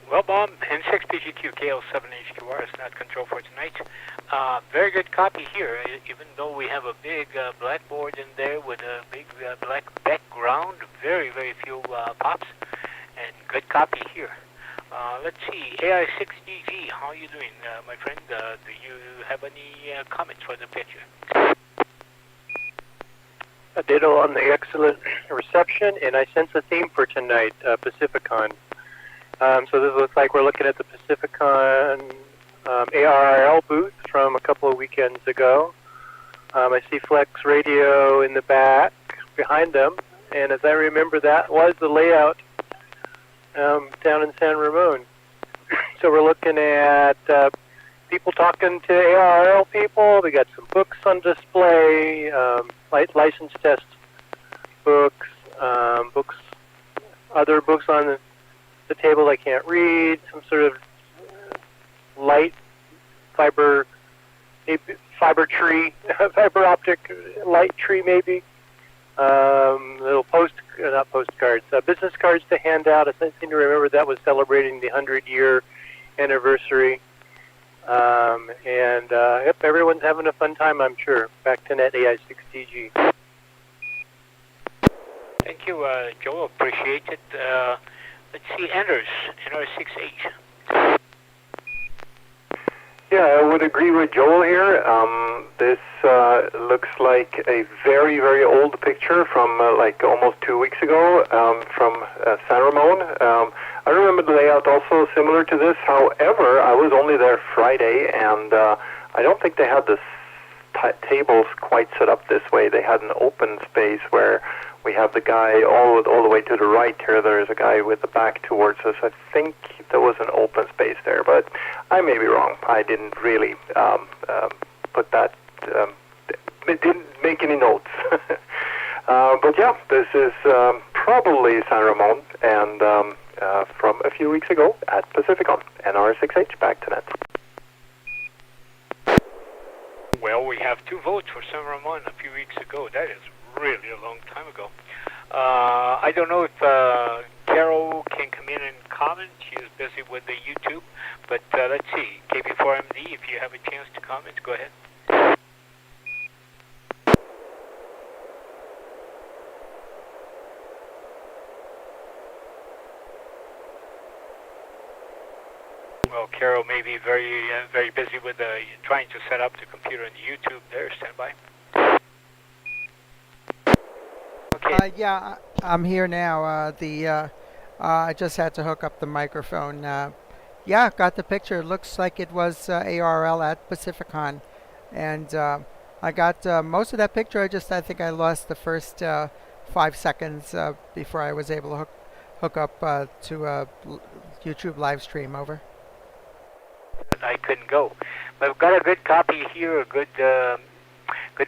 Well, Bob, N6PGQ KL7HQR is not control for tonight. Very good copy here, even though we have a big blackboard in there with a big black background, very, very few pops, and good copy here. Let's see, AI6DG, how are you doing, my friend? Do you have any comments for the picture? A ditto on the excellent reception, and I sense a theme for tonight, Pacificon. So this looks like we're looking at the Pacificon ARRL booth from a couple of weekends ago. I see Flex Radio in the back behind them, and as I remember, that was the layout down in San Ramon. So we're looking at people talking to ARRL people. We got some books on display, license test books, other books on the table I can't read, some sort of light fiber tree, fiber optic light tree maybe. Little not postcards, business cards to hand out. I seem to remember that was celebrating the 100-year anniversary. Yep, everyone's having a fun time, I'm sure. Back to Net AI6DG. Thank you, Joe. Appreciate it. Let's see, Anders, NR6H. Yeah, I would agree with Joel here. This looks like a very, very old picture from like almost 2 weeks ago from San Ramon. I remember the layout also similar to this. However, I was only there Friday, and I don't think they had the tables quite set up this way. They had an open space where we have the guy all the way to the right here. There's a guy with the back towards us. I think there was an open space there, but I may be wrong. I didn't really put that, didn't make any notes. But yeah, this is probably San Ramon, and from a few weeks ago at Pacificon, NR6H, back to Net. Well, we have 2 votes for San Ramon a few weeks ago. That is really a long time ago. I don't know if Carol can come in and comment. She's busy with the YouTube. But let's see. KB4MD, if you have a chance to comment, go ahead. Well, Carol may be very, very busy with trying to set up the computer on the YouTube there. Stand by. Okay. Yeah, I'm here now. I just had to hook up the microphone. Yeah, got the picture. Looks like it was ARL at Pacificon, and I got most of that picture. I think I lost the first 5 seconds before I was able to hook up to a YouTube live stream. Over. I couldn't go. But I've got a good copy here, a good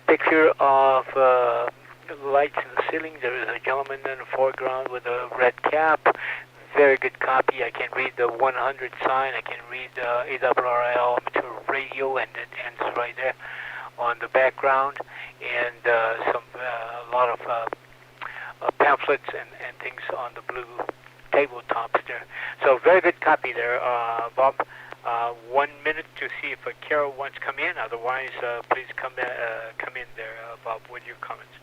picture of lights in the ceiling. There is a gentleman in the foreground with a red cap. Very good copy. I can read the 100 sign. I can read ARRL amateur radio, and it ends right there on the background. And a lot of pamphlets and things on the blue tabletops there. So very good copy there, Bob. 1 minute to see if Carol wants to come in. Otherwise, please come in there, Bob, with your comments.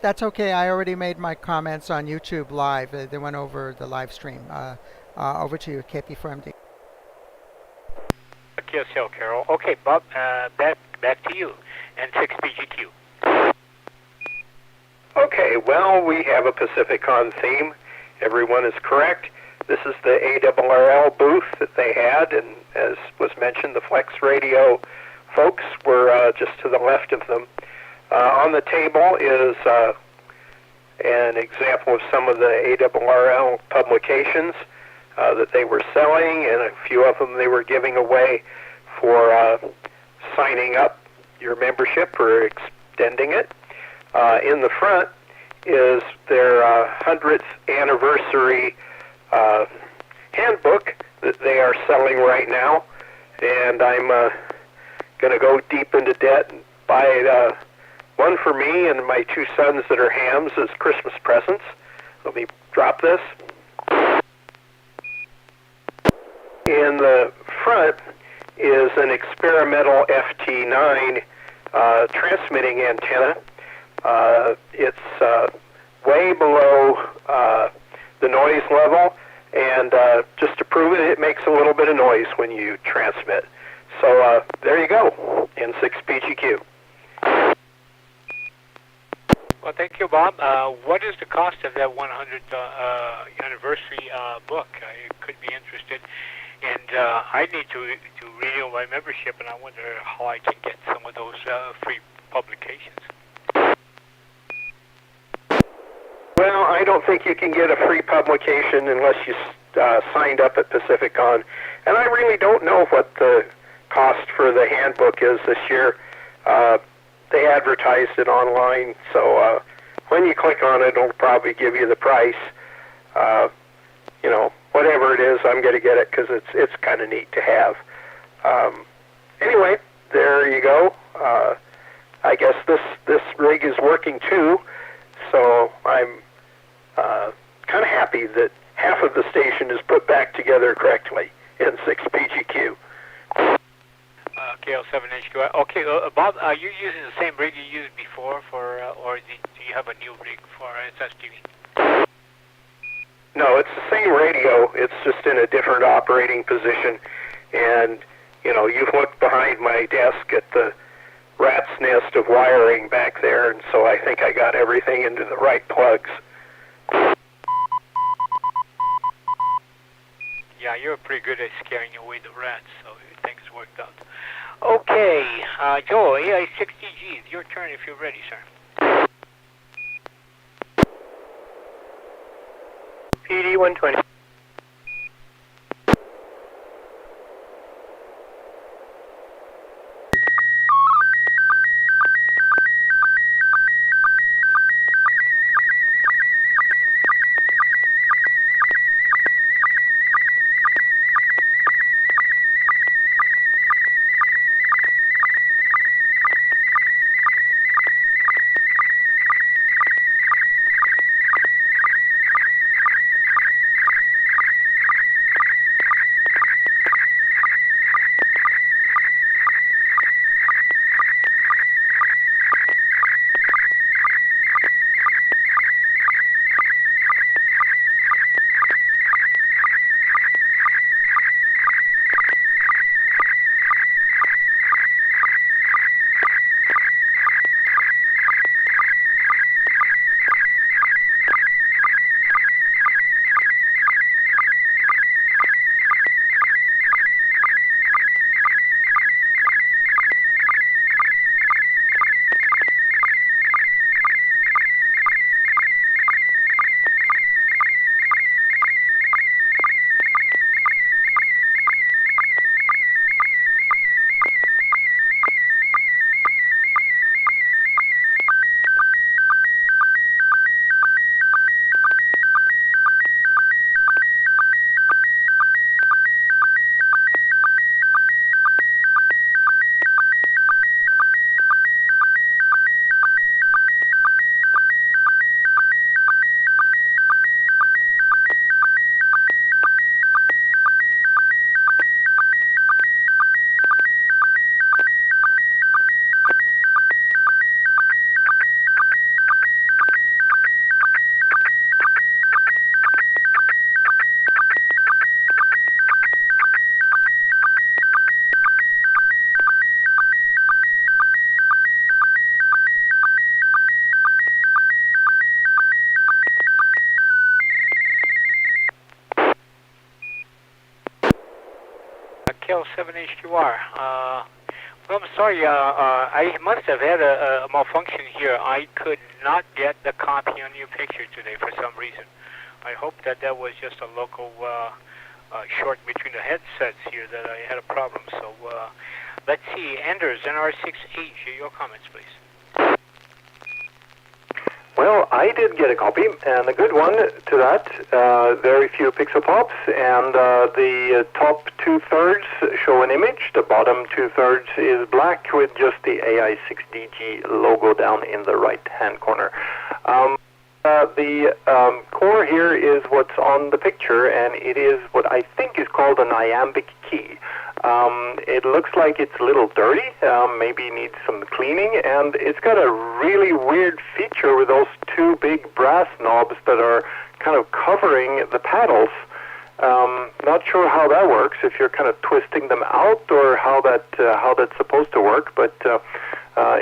That's okay. I already made my comments on YouTube Live. They went over the live stream. Over to you, KP4MD. QSL, Carol. Okay, Bob, back to you. N6PGQ. Okay, well, we have a Pacificon theme. Everyone is correct. This is the ARRL booth that they had, and as was mentioned, the Flex Radio folks were just to the left of them. On the table is an example of some of the ARRL publications that they were selling, and a few of them they were giving away for signing up your membership or extending it. In the front is their 100th anniversary handbook that they are selling right now, and I'm going to go deep into debt and buy one for me and my 2 sons that are hams as Christmas presents. I'll be drop this. In the front is an experimental FT9 transmitting antenna. It's way below the noise level, and just to prove it, it makes a little bit of noise when you transmit. So there you go, N6PGQ. Well, thank you, Bob. What is the cost of that 100th anniversary book? I could be interested, and I need to renew my membership, and I wonder how I can get some of those free publications. Well, I don't think you can get a free publication unless you signed up at Pacificon, and I really don't know what the cost for the handbook is this year. They advertised it online, so when you click on it, it'll probably give you the price. You know, whatever it is, I'm going to get it because it's kind of neat to have. Anyway, there you go. I guess this rig is working too, so I'm kind of happy that half of the station is put back together correctly in 6PGQ. KL7HQ. Okay, Bob, are you using the same rig you used before for, or do you have a new rig for SSTV? No, it's the same radio. It's just in a different operating position. And, you know, you've looked behind my desk at the rat's nest of wiring back there, and so I think I got everything into the right plugs. Yeah, you're pretty good at scaring away the rats, so things worked out. Okay, Joe, AI60G, it's your turn if you're ready, sir. PD120. KL7HQR. Well, I'm sorry, I must have had a malfunction here. I could not get the copy on your picture today for some reason. I hope that was just a local short between the headsets here that I had a problem. So let's see, Anders, NR6H, your comments, please. Well, I did get a copy, and a good one to that. Very few pixel pops, and the top two-thirds show an image. The bottom two-thirds is black with just the AI6DG logo down in the right-hand corner. The core here is what's on the picture, and it is what I think is called an iambic key. It looks like it's a little dirty, maybe needs some cleaning, and it's got a really weird feature with those two big brass knobs that are kind of covering the paddles. Not sure how that works, if you're kind of twisting them out or how that's supposed to work, but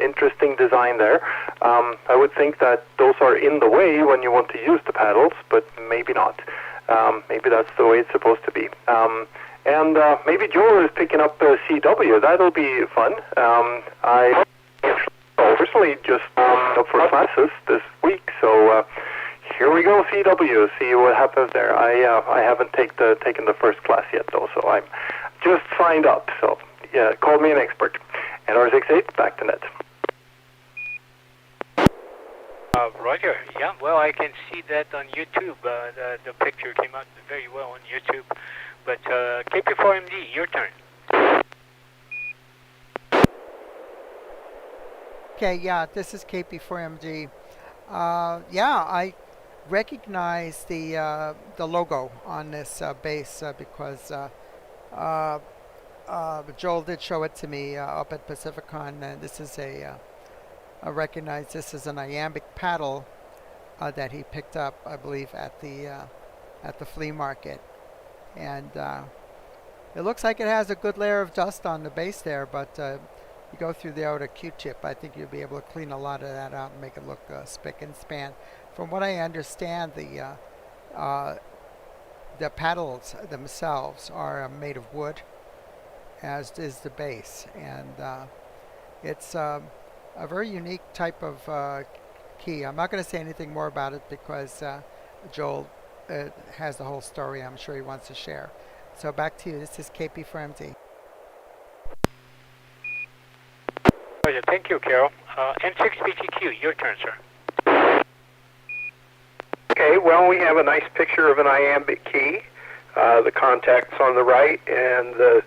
interesting design there. I would think that those are in the way when you want to use the paddles, but maybe not. Maybe that's the way it's supposed to be. And maybe Joel is picking up CW. That'll be fun. I personally just up for classes this week, so here we go, CW. See what happens there. I haven't taken the first class yet, though, so I'm just signed up. So yeah, call me an expert. NR68, back to net. Roger. Yeah, well, I can see that on YouTube. The picture came out very well on YouTube. But KP4MD, your turn. Okay, yeah, this is KP4MD. Yeah, I recognize the logo on this base because Joel did show it to me up at Pacificon, and this is I recognize this is an iambic paddle that he picked up, I believe, at the flea market. And it looks like it has a good layer of dust on the base there, but you go through there with a Q-tip, I think you'll be able to clean a lot of that out and make it look spick and span. From what I understand, the paddles themselves are made of wood, as is the base, and it's a very unique type of key. I'm not going to say anything more about it because Joel has the whole story I'm sure he wants to share. So back to you. This is KP4MD. Thank you, Carol. N6PTQ, your turn, sir. Okay, well, we have a nice picture of an iambic key. The contacts on the right and the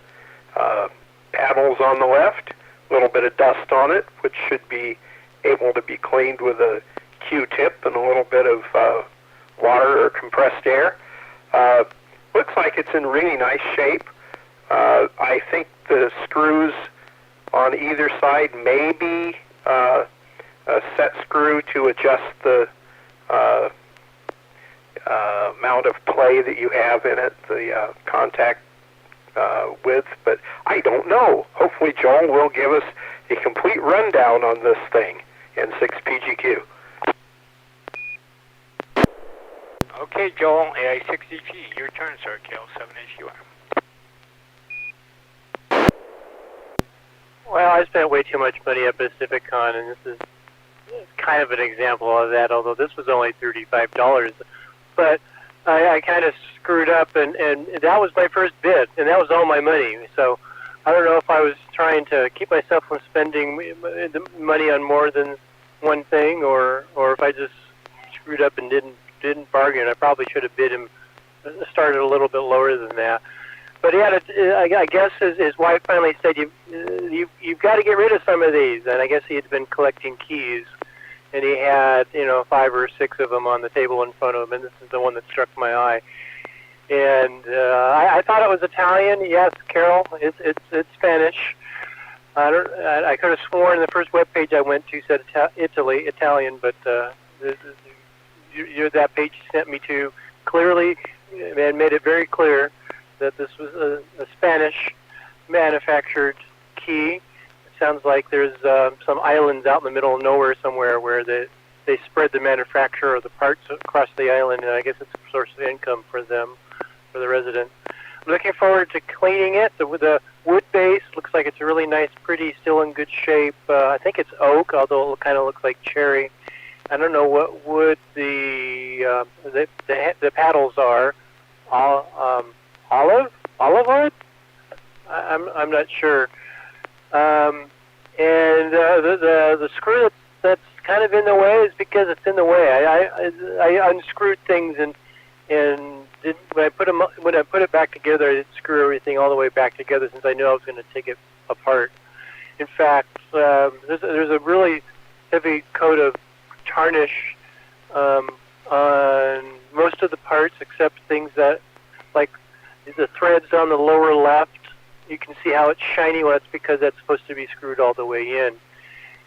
paddles on the left. A little bit of dust on it, which should be able to be cleaned with a Q-tip and a little bit of water or compressed air. Looks like it's in really nice shape. I think the screws on either side may be a set screw to adjust the amount of play that you have in it, the contact width, but I don't know. Hopefully Joel will give us a complete rundown on this thing, N6PGQ. Okay, Joel, AI6DG, your turn, sir, KL7HUR. Well, I spent way too much money at Pacificon, and this is kind of an example of that, although this was only $35. But I kind of screwed up, and that was my first bid, and that was all my money. So I don't know if I was trying to keep myself from spending the money on more than one thing, or if I just screwed up and didn't bargain. I probably should have bid him, started a little bit lower than that. But he had I guess his wife finally said, you've got to get rid of some of these. And I guess he had been collecting keys, and he had 5 or 6 of them on the table in front of him, and this is the one that struck my eye. And I thought it was Italian. Yes, Carol, it's Spanish. I could have sworn the first web page I went to said Italian, but that page you sent me to clearly and made it very clear that this was a Spanish manufactured key. It sounds like there's some islands out in the middle of nowhere somewhere where they spread the manufacture of the parts across the island, and I guess it's a source of income for them, for the residents. I'm looking forward to cleaning it. The wood base looks like it's really nice, pretty, still in good shape. I think it's oak, although it kind of looks like cherry. I don't know what wood the paddles are. Olive wood? I'm not sure. And the screw that's kind of in the way is because it's in the way. I unscrewed things and when I put it back together, I didn't screw everything all the way back together since I knew I was going to take it apart. In fact, there's a really heavy coat of tarnish on most of the parts except things that, like the threads on the lower left. You can see how it's shiny. Well, that's because that's supposed to be screwed all the way in.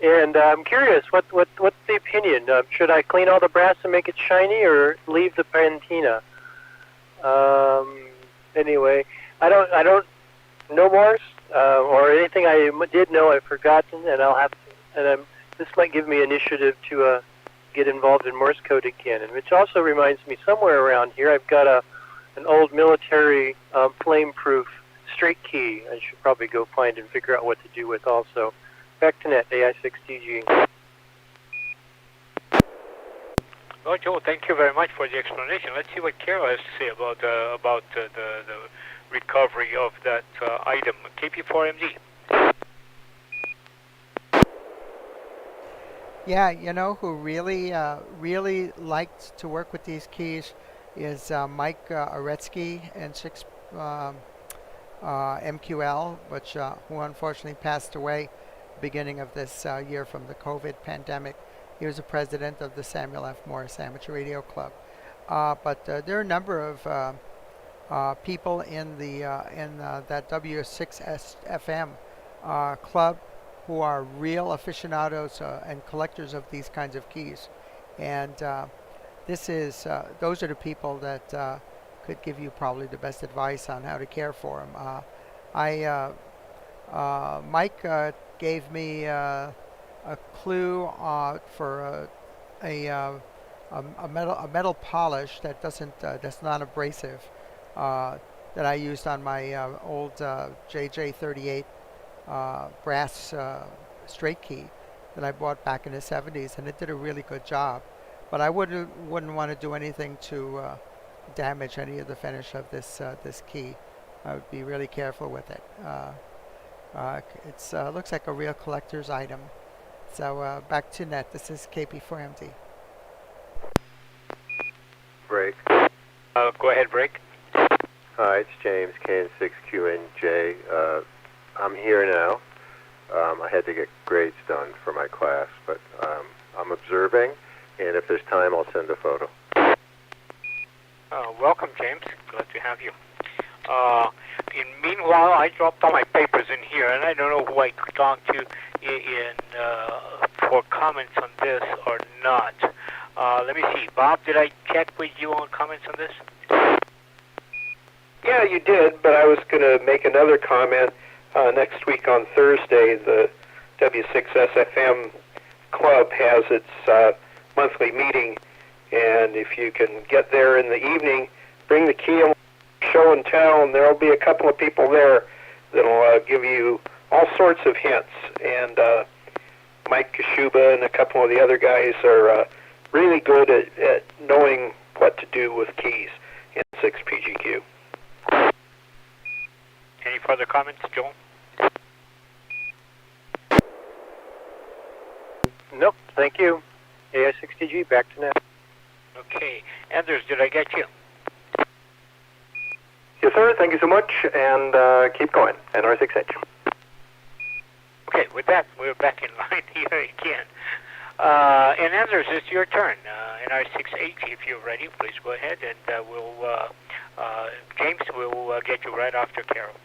And I'm curious, what's the opinion? Should I clean all the brass and make it shiny, or leave the patina? Anyway, I don't know more, or anything I did know I've forgotten, and this might give me initiative to get involved in Morse code again. And which also reminds me, somewhere around here I've got an old military flame-proof straight key. I should probably go find and figure out what to do with also. Back to net, AI6TG. Well, Joe, thank you very much for the explanation. Let's see what Carol has to say about the recovery of that item, KP4MD. Yeah, you know who really liked to work with these keys is Mike Aretsky, N6 MQL, which who unfortunately passed away beginning of this year from the COVID pandemic. He was the president of the Samuel F. Morse Amateur Radio Club. But there are a number of people in that W6NA FM club who are real aficionados and collectors of these kinds of keys. And those are the people that could give you probably the best advice on how to care for them. Mike gave me a clue for a metal polish that that's non abrasive that I used on my old JJ38 brass straight key that I bought back in the 70s, and it did a really good job. But I wouldn't want to do anything to damage any of the finish of this key. I would be really careful with it. It looks like a real collector's item. So back to net. This is KP4MD. Break. Go ahead, break. Hi, it's James, KN6QNJ. I'm here now. I had to get grades done for my class, but I'm observing, and if there's time, I'll send a photo. Welcome, James. Glad to have you. Meanwhile, I dropped all my papers in here, and I don't know who I could talk to for comments on this or not. Let me see. Bob, did I check with you on comments on this? Yeah, you did, but I was going to make another comment. Next week on Thursday, the W6SFM Club has its monthly meeting, and if you can get there in the evening, bring the key and show and tell, and there will be a couple of people there that will give you all sorts of hints. And Mike Kashuba and a couple of the other guys are really good at knowing what to do with keys in 6PGQ. Any further comments, Joel? Nope, thank you. AI6TG, back to net. Okay. Anders, did I get you? Yes, sir. Thank you so much, and keep going. NR6H. Okay, with that, we're back in line here again. And Anders, it's your turn. NR6H, if you're ready, please go ahead, and James will get you right after Carol.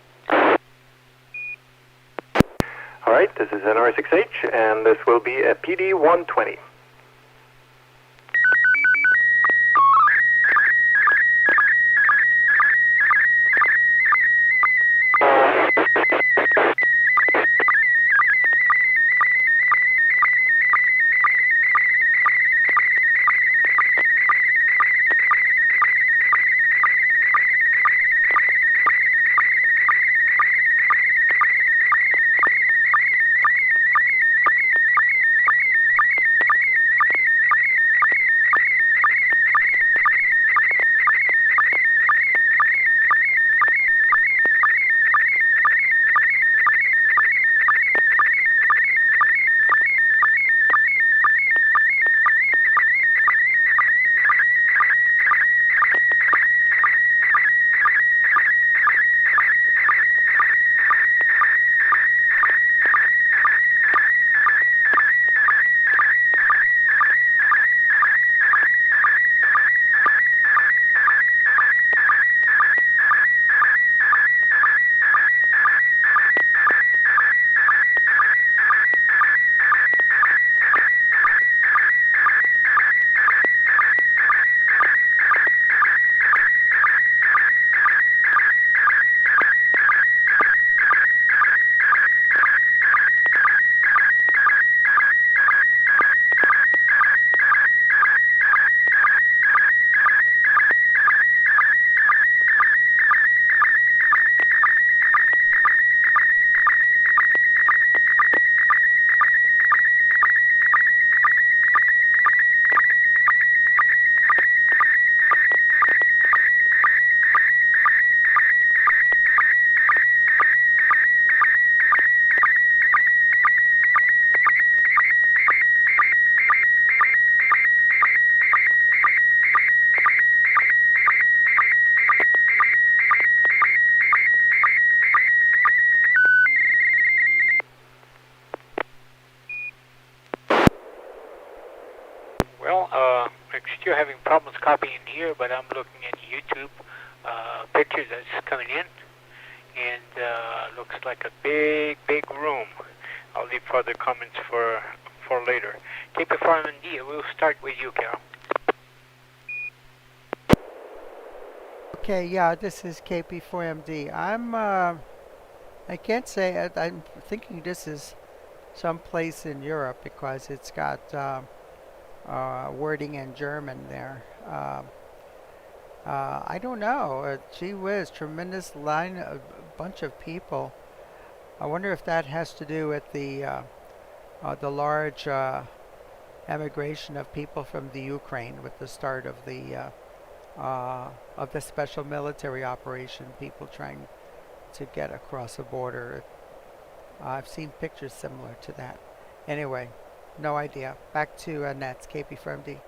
All right, this is NR6H, and this will be a PD120. you're having problems copying here, but I'm looking at YouTube pictures that's coming in, and looks like a big, big room. I'll leave further comments for later. KP4MD, we'll start with you, Carol. Okay, yeah, this is KP4MD. I can't say, I'm thinking this is someplace in Europe because it's got wording in German there. I don't know. Gee whiz, tremendous line, a bunch of people. I wonder if that has to do with the large emigration of people from the Ukraine with the start of the special military operation. People trying to get across a border. I've seen pictures similar to that. Anyway, no idea. Back to Nets, KP4MD.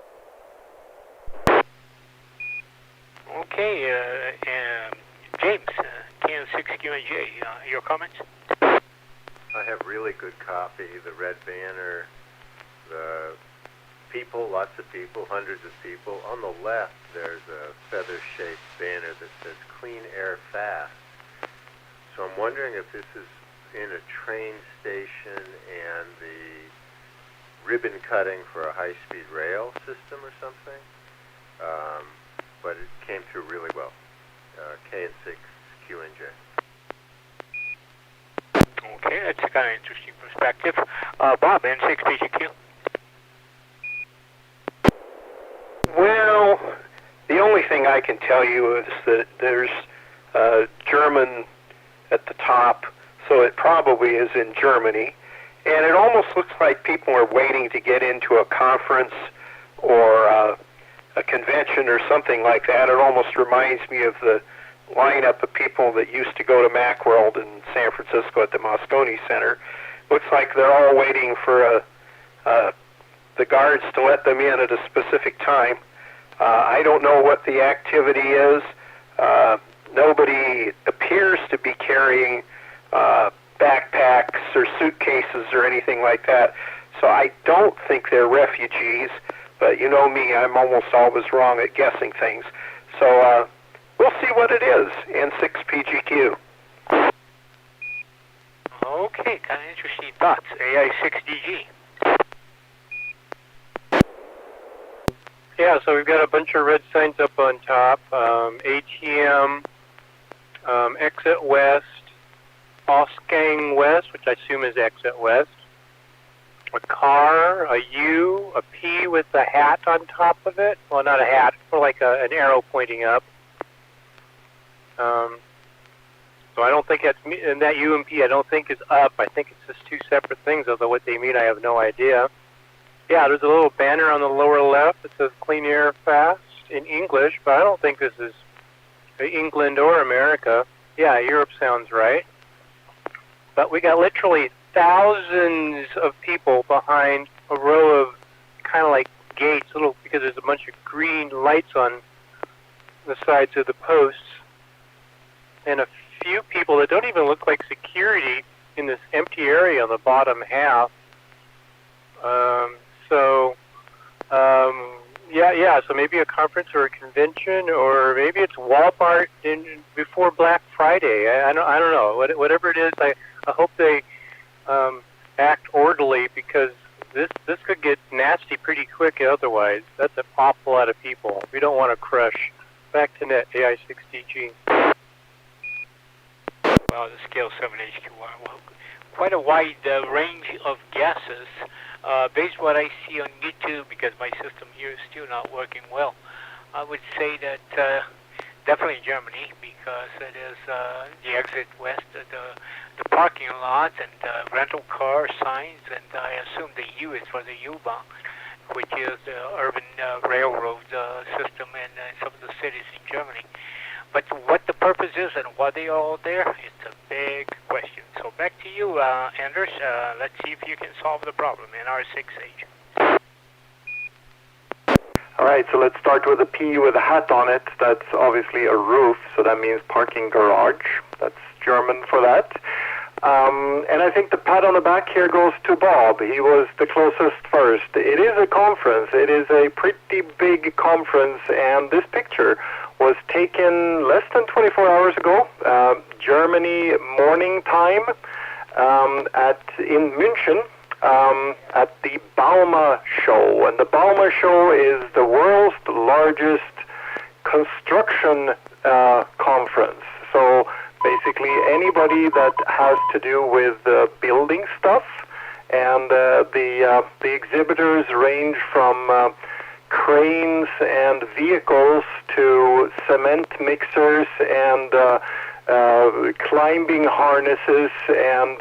Okay, James, N6NA, your comments? I have really good copy. The red banner, the people, lots of people, hundreds of people. On the left, there's a feather-shaped banner that says "Clean Air Fast." So I'm wondering if this is in a train station and the ribbon cutting for a high-speed rail system or something. But it came through really well. N6NA. Okay, that's a kind of interesting perspective. Bob, N6PGQ. Well, the only thing I can tell you is that there's German at the top, so it probably is in Germany. And it almost looks like people are waiting to get into a conference or a convention or something like that. It almost reminds me of the lineup of people that used to go to Macworld in San Francisco at the Moscone Center. Looks like they're all waiting for the guards to let them in at a specific time. I don't know what the activity is. Nobody appears to be carrying backpacks or suitcases or anything like that. So I don't think they're refugees. But you know me, I'm almost always wrong at guessing things. So we'll see what it is. N6PGQ. Okay, kind of interesting thoughts. AI6DG. Yeah, so we've got a bunch of red signs up on top. ATM, exit west, Ausgang west, which I assume is exit west. A car, a U, a P with a hat on top of it. Well, not a hat, more like an arrow pointing up. So I don't think that's, and that U and P I don't think is up. I think it's just two separate things, although what they mean I have no idea. Yeah, there's a little banner on the lower left that says Clean Air Fast in English, but I don't think this is England or America. Yeah, Europe sounds right. But we got literally thousands of people behind a row of kind of like gates, because there's a bunch of green lights on the sides of the posts, and a few people that don't even look like security in this empty area on the bottom half. So maybe a conference or a convention, or maybe it's Walmart before Black Friday. I don't know. Whatever it is, I hope they act orderly, because this could get nasty pretty quick otherwise. That's an awful lot of people. We don't want to crush. Back to net, AI6DG. Well, the scale 7HQR. Well, quite a wide range of guesses. Based on what I see on YouTube, because my system here is still not working well, I would say that definitely Germany, because it is the exit west, the parking lot and rental car signs, and I assume the U is for the U-Bahn, which is the urban railroad system in some of the cities in Germany. But what the purpose is and why they are all there, it's a big question. So back to you, Anders. Let's see if you can solve the problem in R6H. All right, so let's start with a P with a hat on it. That's obviously a roof, so that means parking garage. That's German for that. And I think the pat on the back here goes to Bob. He was the closest first. It is a conference. It is a pretty big conference, and this picture was taken less than 24 hours ago, Germany morning time, in München, at the Bauma show. And the Bauma show is the world's largest construction conference. So basically anybody that has to do with building stuff, and the exhibitors range from cranes and vehicles to cement mixers and climbing harnesses and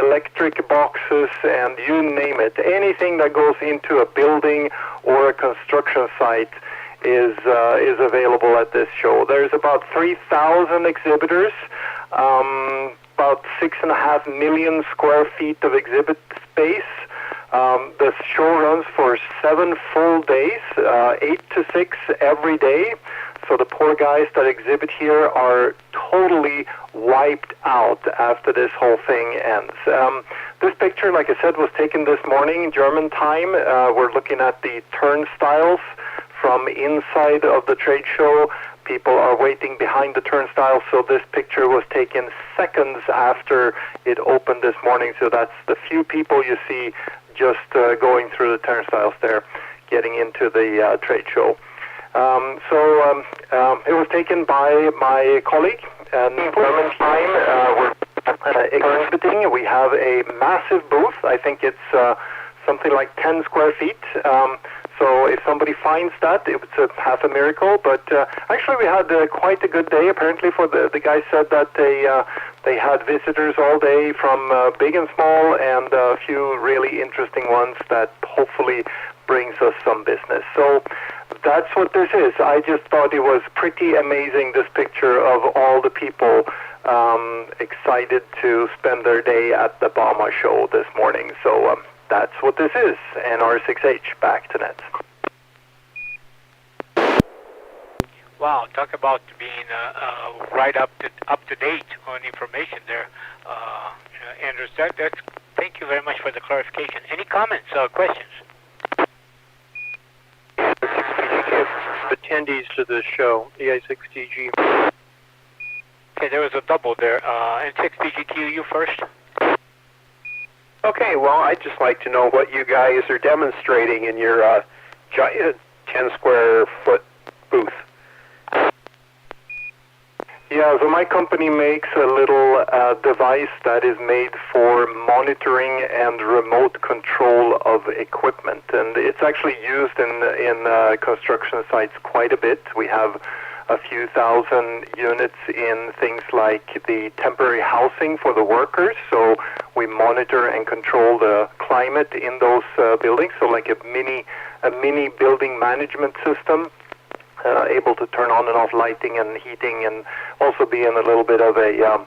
electric boxes and you name it. Anything that goes into a building or a construction site is available at this show. There's about 3,000 exhibitors, about 6.5 million square feet of exhibit space. The show runs for 7 full days, 8 to 6 every day. So the poor guys that exhibit here are totally wiped out after this whole thing ends. This picture, like I said, was taken this morning, German time. We're looking at the turnstiles from inside of the trade show. People are waiting behind the turnstiles, so this picture was taken seconds after it opened this morning. So that's the few people you see just going through the turnstiles there, getting into the trade show. It was taken by my colleague, and German time, we're exhibiting. We have a massive booth. I think it's something like 10 square feet. So if somebody finds that, it's half a miracle. But actually, we had quite a good day. Apparently, for the guys said that they had visitors all day from big and small, and a few really interesting ones that hopefully brings us some business. So that's what this is. I just thought it was pretty amazing, this picture of all the people excited to spend their day at the Bauma show this morning. So that's what this is. NR6H, back to net. Wow, talk about being right up to date on information there, Anders. That's thank you very much for the clarification. Any comments, questions? Attendees to this show, EI6DG. Okay, there was a double there. N6DGQ, you first. Okay, well, I'd just like to know what you guys are demonstrating in your giant 10 square foot booth. Yeah, so my company makes a little device that is made for monitoring and remote control of equipment, and it's actually used in construction sites quite a bit. We have a few thousand units in things like the temporary housing for the workers, so we monitor and control the climate in those buildings, so like a mini building management system. Able to turn on and off lighting and heating, and also be in a little bit of a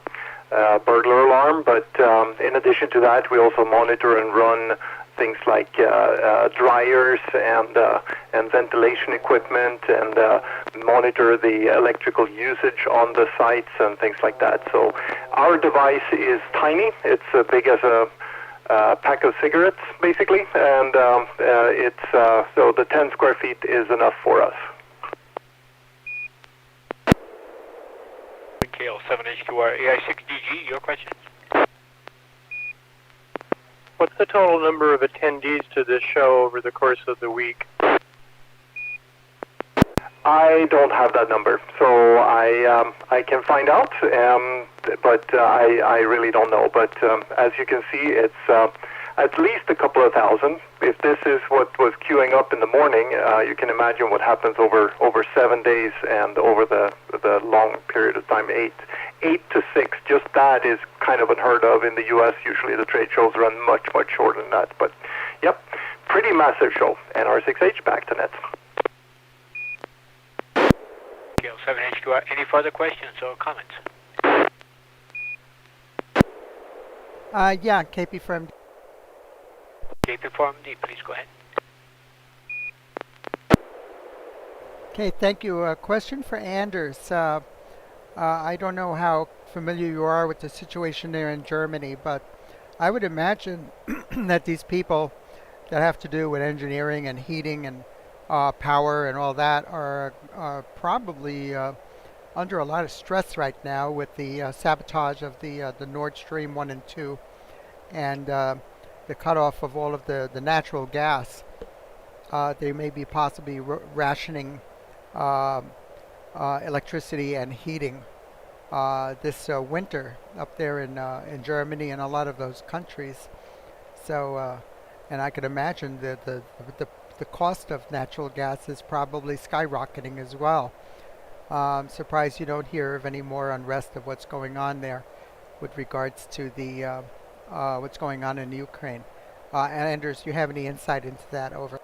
burglar alarm. But in addition to that, we also monitor and run things like dryers and ventilation equipment, and monitor the electrical usage on the sites and things like that. So our device is tiny. It's as big as a pack of cigarettes, basically, and so the 10 square feet is enough for us. KL7HQR, AI6DG, your question? What's the total number of attendees to this show over the course of the week? I don't have that number, so I can find out, but I really don't know. But as you can see, it's at least a couple of thousand. If this is what was queuing up in the morning, you can imagine what happens over 7 days and over the long period of time, 8 to 6. Just that is kind of unheard of in the U.S. Usually the trade shows run much shorter than that. But yep, pretty massive show. NR6H, back to net. KL7HQR, any further questions or comments? Yeah, KP from KP Forum D, please go ahead. Okay, thank you. A question for Anders. I don't know how familiar you are with the situation there in Germany, but I would imagine that these people that have to do with engineering and heating and power and all that are probably under a lot of stress right now with the sabotage of the Nord Stream 1 and 2 and the cutoff of all of the natural gas. They may be possibly rationing electricity and heating this winter up there in Germany and a lot of those countries. So, and I could imagine that the cost of natural gas is probably skyrocketing as well. I'm surprised you don't hear of any more unrest of what's going on there with regards to the what's going on in Ukraine. Anders, do you have any insight into that? Over.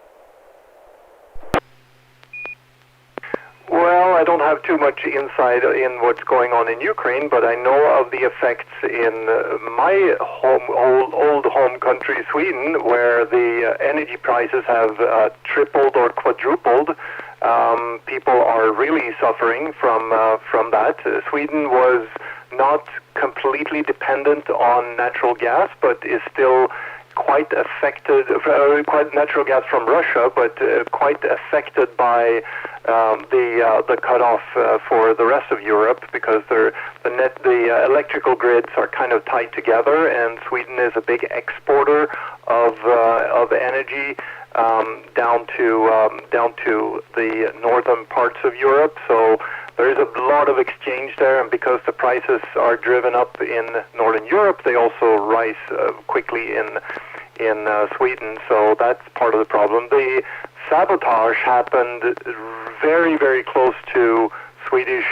Well, I don't have too much insight in what's going on in Ukraine, but I know of the effects in my old home country, Sweden, where the energy prices have tripled or quadrupled. People are really suffering from that. Sweden was not completely dependent on natural gas, but is still quite affected, quite natural gas from Russia, but quite affected by the cutoff for the rest of Europe, because the electrical grids are kind of tied together, and Sweden is a big exporter of energy down to the northern parts of Europe. So there is a lot of exchange there, and because the prices are driven up in Northern Europe, they also rise quickly in Sweden. So that's part of the problem. The sabotage happened very, very close to Swedish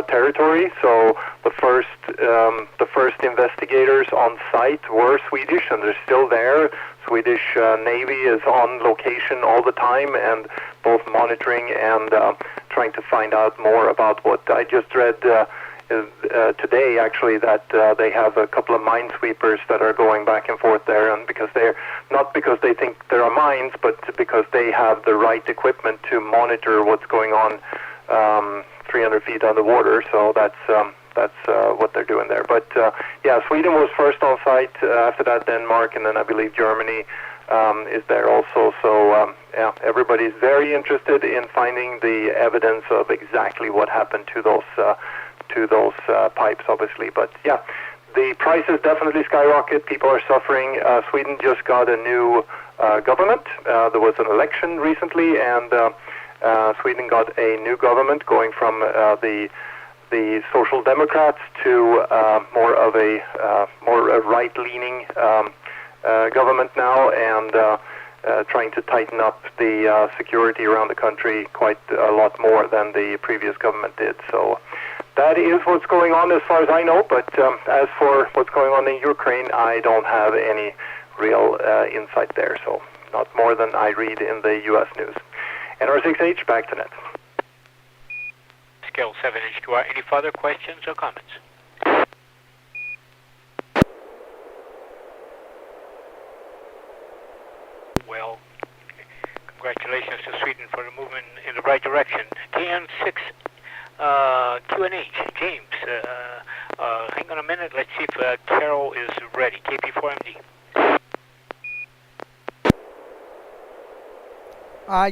territory. So the first investigators on site were Swedish, and they're still there. Swedish Navy is on location all the time, and both monitoring and trying to find out more about what I just read today, actually, that they have a couple of minesweepers that are going back and forth there, and because they think there are mines, but because they have the right equipment to monitor what's going on 300 feet underwater. So that's what they're doing there. But yeah, Sweden was first on site. After that, Denmark, and then I believe Germany is there also. So yeah, everybody's very interested in finding the evidence of exactly what happened to those pipes, obviously. But yeah, the prices definitely skyrocket. People are suffering. Sweden just got a new government. There was an election recently, and Sweden got a new government going from the Social Democrats to more of a right-leaning government now, and trying to tighten up the security around the country quite a lot more than the previous government did. So that is what's going on as far as I know, but as for what's going on in Ukraine, I don't have any real insight there, so not more than I read in the U.S. news. NR6H, back to net. Scale 7H2R. Any further questions or comments? Well, congratulations to Sweden for the movement in the right direction. KN6 QNH, James, hang on a minute, let's see if Carol is ready. KP4MD.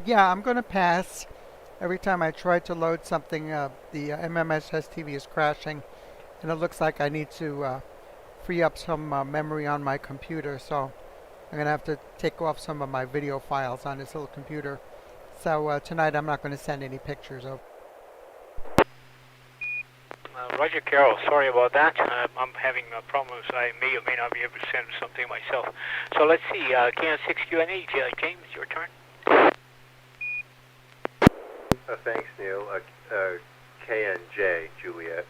Yeah, I'm going to pass. Every time I try to load something, the MMS SSTV is crashing, and it looks like I need to free up some memory on my computer, so I'm going to have to take off some of my video files on this little computer. So tonight I'm not going to send any pictures over. Roger, Carol, sorry about that. I'm having problems. I may or may not be able to send something myself. So let's see, KN6QNH, James, your turn. Thanks, Neil. KNJ, Juliet.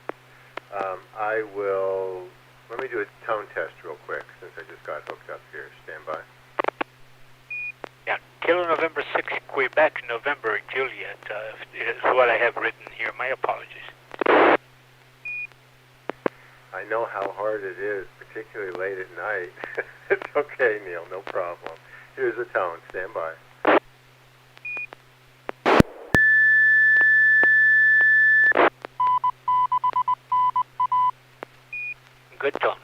Let me do a tone test real quick since I just got hooked up here. Stand by. Yeah, Kilo November 6, Quebec, November, Juliet, is what I have written here. My apologies. I know how hard it is, particularly late at night. It's okay, Neil, no problem. Here's a tone. Stand by. good tone.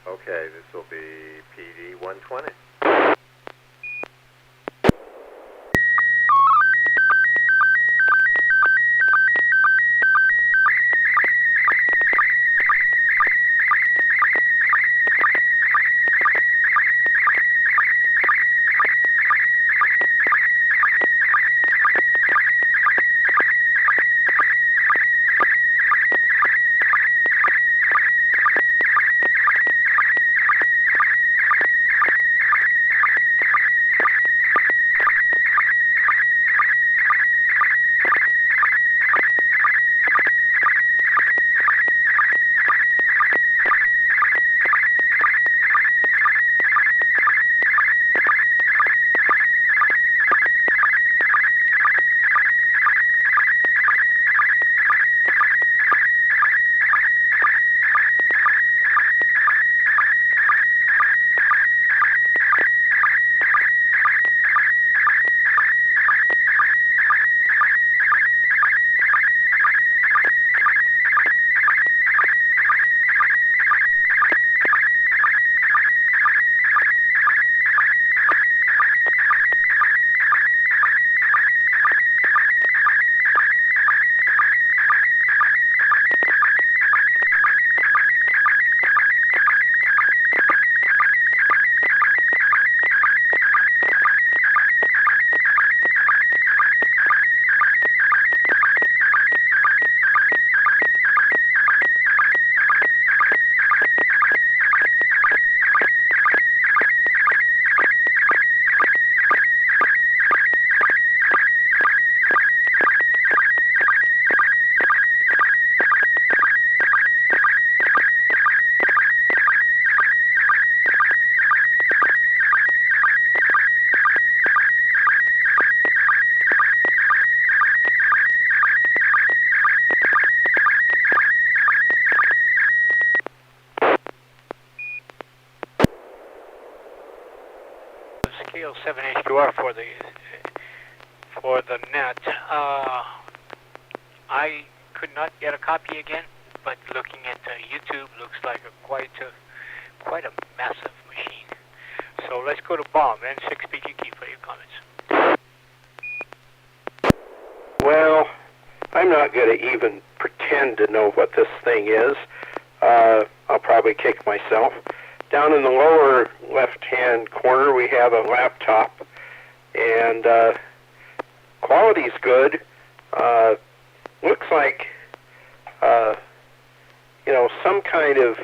Okay, this will be PD 120. Scale 7 H2R for the net. I could not get a copy again, but looking at YouTube looks like quite a massive machine. So let's go to Bob, N6PGK, for your comments. Well, I'm not going to even pretend to know what this thing is. I'll probably kick myself. Down in the lower left-hand corner, we have a laptop, and quality's good. Looks like, some kind of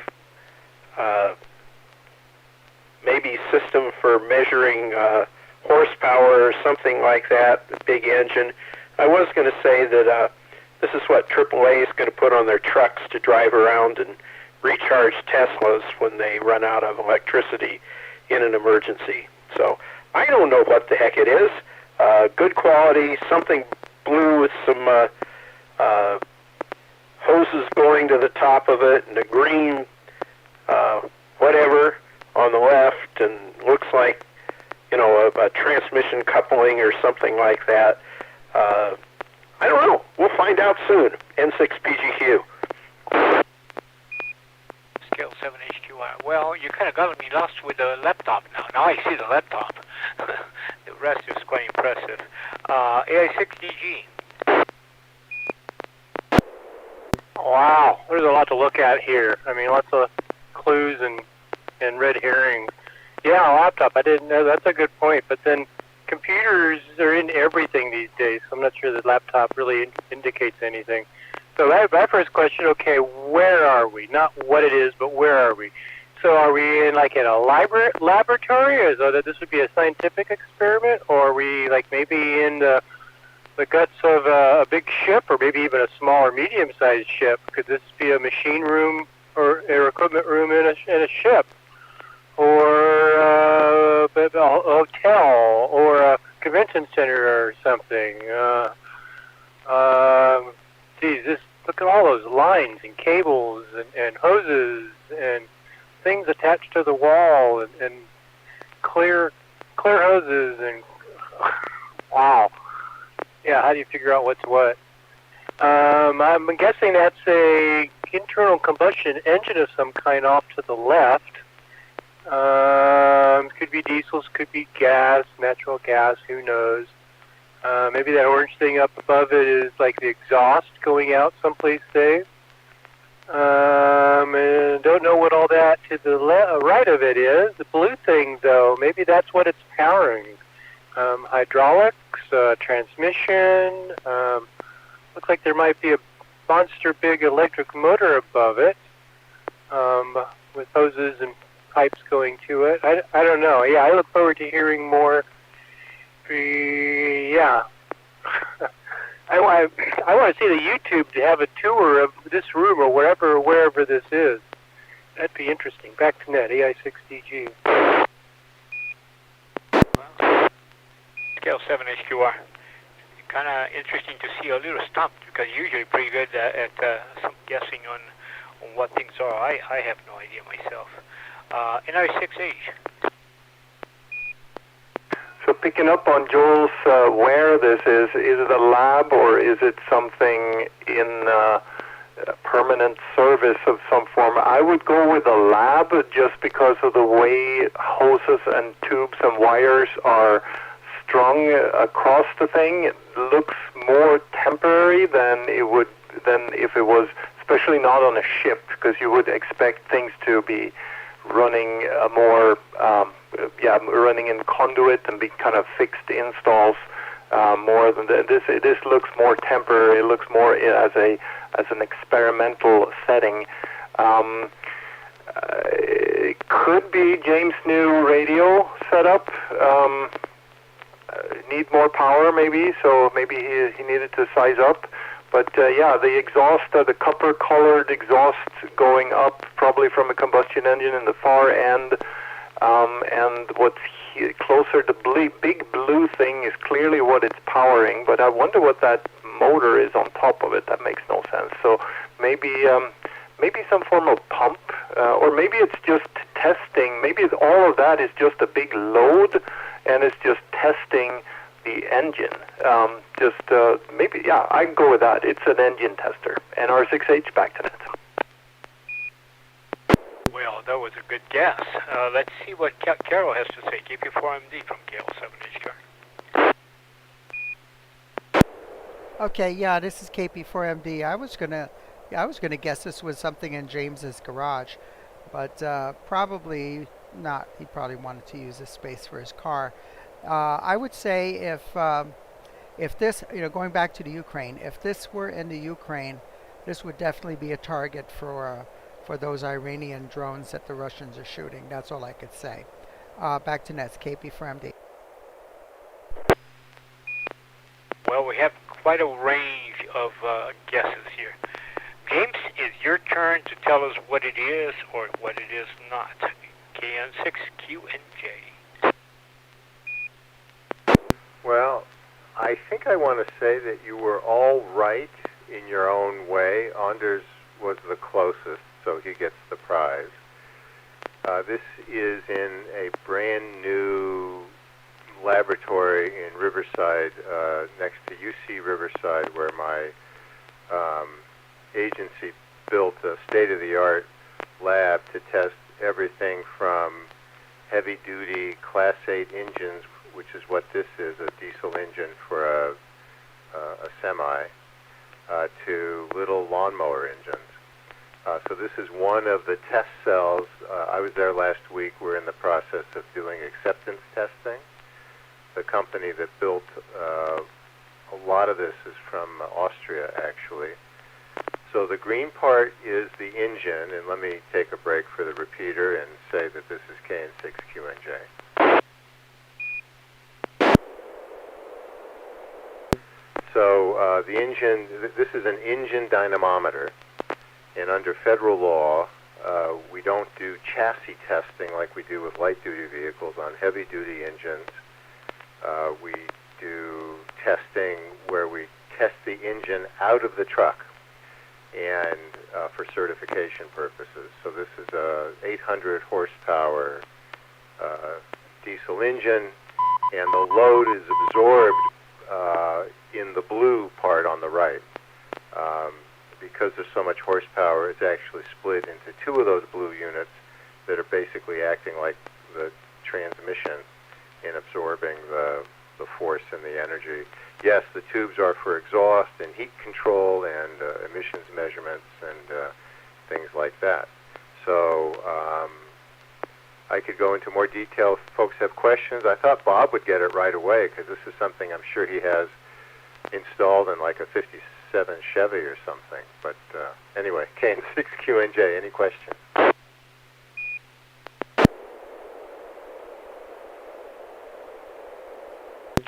maybe system for measuring horsepower or something like that, the big engine. I was going to say that this is what AAA is going to put on their trucks to drive around and recharge Teslas when they run out of electricity in an emergency. So I don't know what the heck it is. Good quality, something blue with some hoses going to the top of it, and a green whatever on the left, and looks like a transmission coupling or something like that. I don't know. We'll find out soon. N6PGQ. Scale 7 HQR. Well, you kind of got me lost with the laptop now. Now I see the laptop. The rest is quite impressive. AI6DG. Wow, there's a lot to look at here. I mean, lots of clues and red herrings. Yeah, laptop, I didn't know. That's a good point. But then computers are in everything these days, so I'm not sure the laptop really indicates anything. So my first question, okay, where are we? Not what it is, but where are we? So are we in a laboratory, or so that this would be a scientific experiment, or are we maybe in the guts of a big ship, or maybe even a small or medium-sized ship? Could this be a machine room or an equipment room in a ship, or a hotel, or a convention center or something? Geez, look at all those lines and cables and hoses and things attached to the wall and clear hoses and wow. Yeah, how do you figure out what's what? I'm guessing that's a internal combustion engine of some kind off to the left. Could be diesels, could be gas, natural gas, who knows. Maybe that orange thing up above it is like the exhaust going out someplace safe. And don't know what all that to the right of it is. The blue thing, though, maybe that's what it's powering. Hydraulics, transmission. Looks like there might be a monster big electric motor above it, with hoses and pipes going to it. I don't know. Yeah, I look forward to hearing more. Yeah. I want to see the YouTube to have a tour of this room or wherever this is. That'd be interesting. Back to net, AI6DG. Well, scale 7 HQR. Kind of interesting to see a little stumped because usually pretty good at some guessing on what things are. I have no idea myself. N6NA. So picking up on Joel's where this is it a lab or is it something in permanent service of some form? I would go with a lab just because of the way hoses and tubes and wires are strung across the thing. It looks more temporary than if it was, especially not on a ship, because you would expect things to be running running in conduit and be kind of fixed installs more than this. This looks more temporary. It looks more as an experimental setting. It could be James' new radio setup. Need more power, maybe. So maybe he needed to size up. But the exhaust, the copper-colored exhaust going up, probably from a combustion engine in the far end, and what's closer, the big blue thing is clearly what it's powering. But I wonder what that motor is on top of it. That makes no sense. So maybe some form of pump, or maybe it's just testing. Maybe all of that is just a big load, and it's just testing the engine. I can go with that. It's an engine tester. NR6H, back to net. Well, that was a good guess. Let's see what Carol has to say. KP4MD from KL7HQR. Okay, yeah, this is KP4MD. I was gonna guess this was something in James's garage, but probably not. He probably wanted to use this space for his car. I would say if this, going back to the Ukraine, if this were in the Ukraine, this would definitely be a target for those Iranian drones that the Russians are shooting. That's all I could say. Back to Nets, KP4MD. Well, we have quite a range of guesses here. James, it's your turn to tell us what it is or what it is not. KN6QNJ. Well, I think I want to say that you were all right in your own way. Anders was the closest, so he gets the prize. This is in a brand new laboratory in Riverside, next to UC Riverside, where my agency built a state-of-the-art lab to test everything from heavy-duty Class 8 engines, which is what this is, a diesel engine for a semi, to little lawnmower engines. So this is one of the test cells. I was there last week. We're in the process of doing acceptance testing. The company that built a lot of this is from Austria, actually. So the green part is the engine, and let me take a break for the repeater and say that this is KN6QNJ. So the engine, this is an engine dynamometer, and under federal law, we don't do chassis testing like we do with light-duty vehicles on heavy-duty engines. We do testing where we test the engine out of the truck and for certification purposes. So this is a 800 horsepower diesel engine, and the load is absorbed in the blue part on the right. Because there's so much horsepower, it's actually split into two of those blue units that are basically acting like the transmission in absorbing the force and the energy. Yes, the tubes are for exhaust and heat control and emissions measurements and things like that. So I could go into more detail if folks have questions. I thought Bob would get it right away because this is something I'm sure he has installed in like a 57 Chevy or something. But anyway, N6NA, any questions?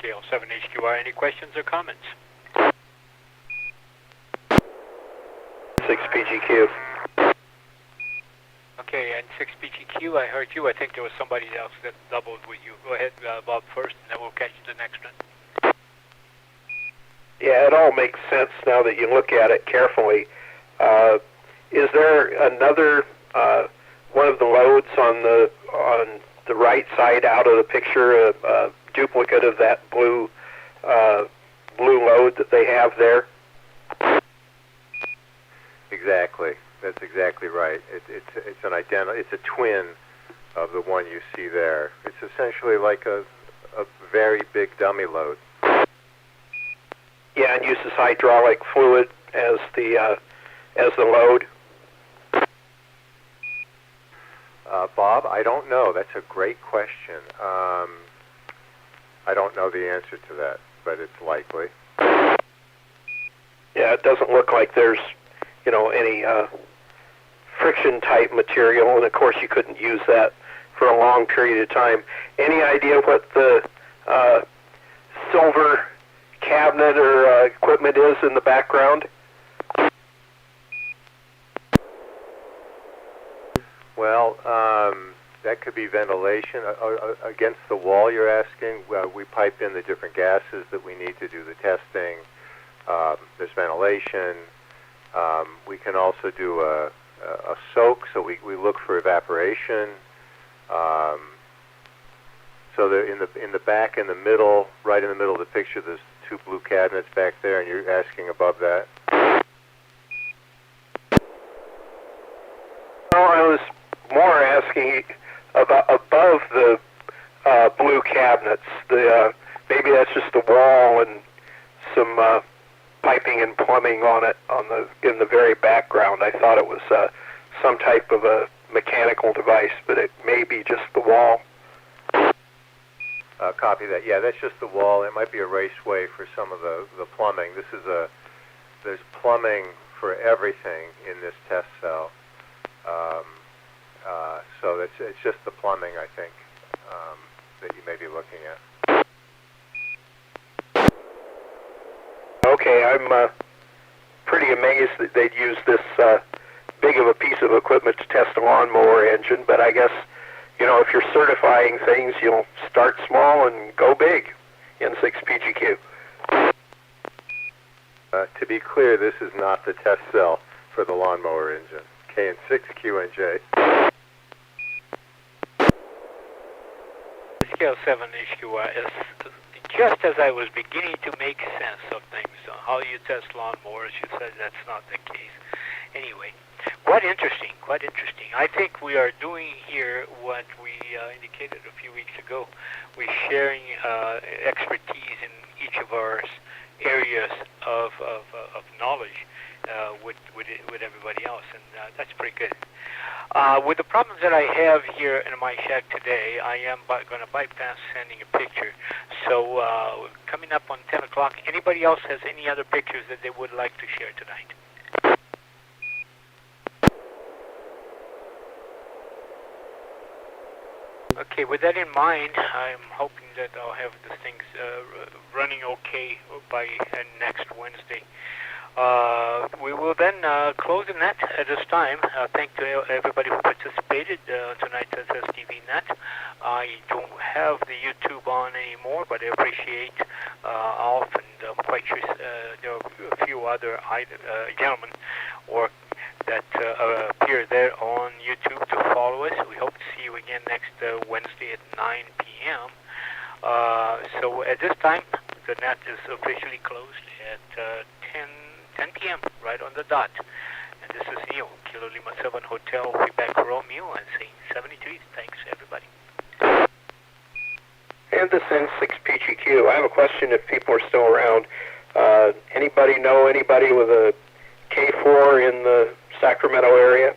N6NA, any questions or comments? 6PGQ. Okay, N6PGQ, I heard you. I think there was somebody else that doubled with you. Go ahead, Bob, first, and then we'll catch the next one. Yeah, it all makes sense now that you look at it carefully. Is there another one of the loads on the right side out of the picture, a duplicate of that blue load that they have there? Exactly. That's exactly right. It's an it's a twin of the one you see there. It's essentially like a very big dummy load. Yeah, and uses hydraulic fluid as the load. Bob, I don't know. That's a great question. I don't know the answer to that, but it's likely. Yeah, it doesn't look like there's, any friction type material, and of course you couldn't use that for a long period of time. Any idea what the silver cabinet or equipment is in the background? Well, that could be ventilation. Against the wall, you're asking. We pipe in the different gases that we need to do the testing. There's ventilation. We can also do a soak, so we look for evaporation. So in the back, in the middle, right in the middle of the picture, there's two blue cabinets back there, and you're asking above that? Well, I was more asking about above the blue cabinets. Maybe that's just the wall and some piping and plumbing on it in the very background. I thought it was some type of a mechanical device, but it may be just the wall. Copy that. Yeah, that's just the wall. It might be a raceway for some of the plumbing. There's plumbing for everything in this test cell. So it's just the plumbing, I think, that you may be looking at. Okay, I'm pretty amazed that they'd use this big of a piece of equipment to test a lawnmower engine, but I guess, if you're certifying things, you'll start small and go big in 6PGQ. To be clear, this is not the test cell for the lawnmower engine. N6NA. Scale 7 HQS. Just as I was beginning to make sense of things, how you test lawnmowers, you said that's not the case. Anyway, quite interesting. I think we are doing here what we indicated a few weeks ago. We're sharing expertise in each of our areas of knowledge with everybody else, and that's pretty good. With the problems that I have here in my shack today, I am going to bypass sending a picture. So coming up on 10 o'clock, anybody else has any other pictures that they would like to share tonight? Okay, with that in mind, I'm hoping that I'll have the things running okay by next Wednesday. We will then close the net at this time. Thank to everybody who participated tonight's SSTV Net. I don't have the YouTube on anymore, but I appreciate Alf, and I'm quite sure there are a few other gentlemen that appear there on YouTube to follow us. We hope to see you again next Wednesday at 9 p.m. So at this time, the net is officially closed at 10 p.m. the dot. And this is Neil, Kilo Lima 7 Hotel, Quebec Romeo, and saying 73. Thanks, everybody. And this N6PGQ. I have a question if people are still around. Anybody know anybody with a K4 in the Sacramento area?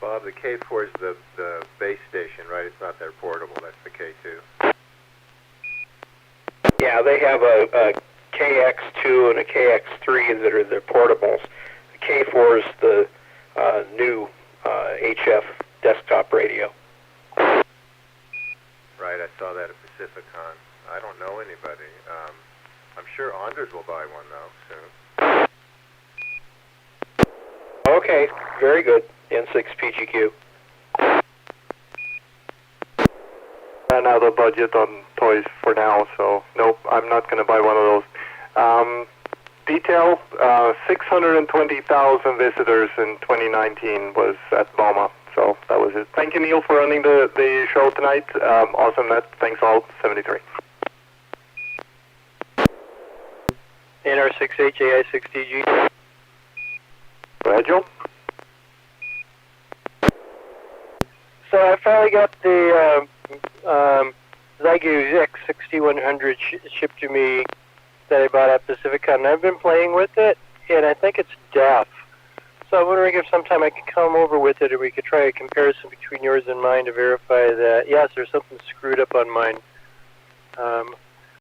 Bob, the K4 is the base station, right? It's not their portable. That's the K2. Yeah, they have a KX2 and a KX3 that are their portables. The K4 is the new HF desktop radio. Right, I saw that at Pacificon. I don't know anybody. I'm sure Anders will buy one, though, soon. Okay, very good. N6PGQ. Ran out of budget on toys for now, so nope, I'm not going to buy one of those. Detail, 620,000 visitors in 2019 was at BOMA, so that was it. Thank you, Neil, for running the show tonight. Awesome net. Thanks all, 73. NR6HAI6DG. Go ahead, Joe. So I finally got the Zygu X6100 shipped to me that I bought at Pacificon, and I've been playing with it, and I think it's deaf. So I'm wondering if sometime I could come over with it and we could try a comparison between yours and mine to verify that, yes, there's something screwed up on mine.